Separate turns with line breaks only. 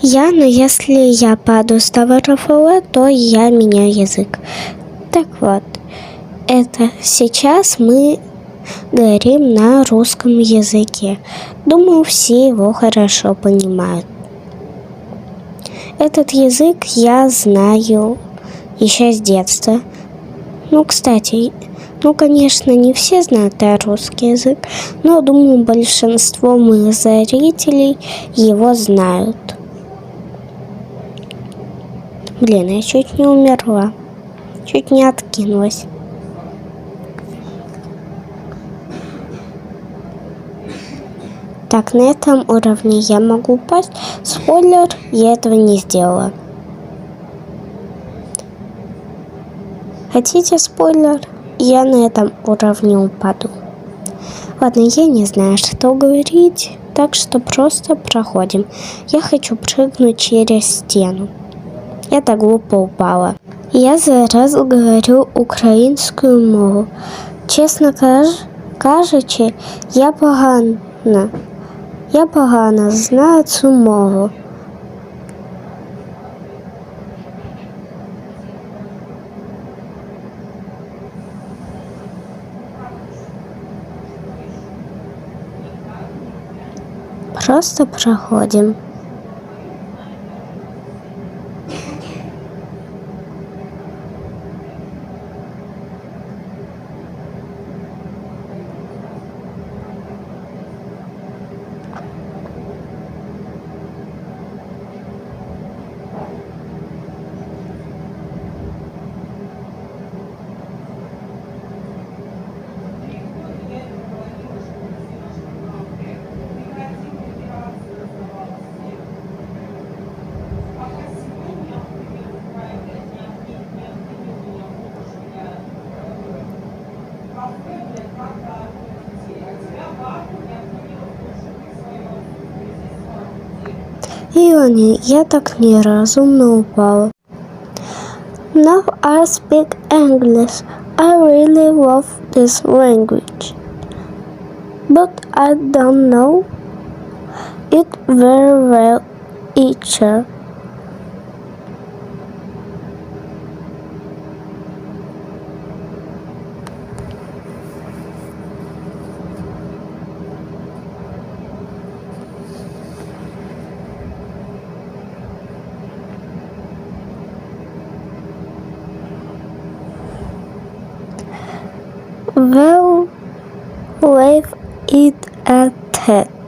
Но если я падаю с того РФЛ, то я меняю язык. Так вот, это сейчас мы говорим на русском языке. Думаю, все его хорошо понимают. Этот язык я знаю еще с детства. Кстати, конечно, не все знают русский язык, но, думаю, большинство моих зрителей его знают. Я чуть не умерла, чуть не откинулась. Так, на этом уровне я могу упасть. Спойлер, я этого не сделала. Хотите спойлер? Я на этом уровне упаду. Ладно, я не знаю, что говорить, так что просто проходим. Я хочу прыгнуть через стену. Я так глупо упала. Я зараз говорю українською мовою. Чесно кажучи, я погано знаю цю мову. Просто проходим. Я так неразумно упала. Now I speak English. I really love this language. But I don't know it very well either. Well, leave it at that.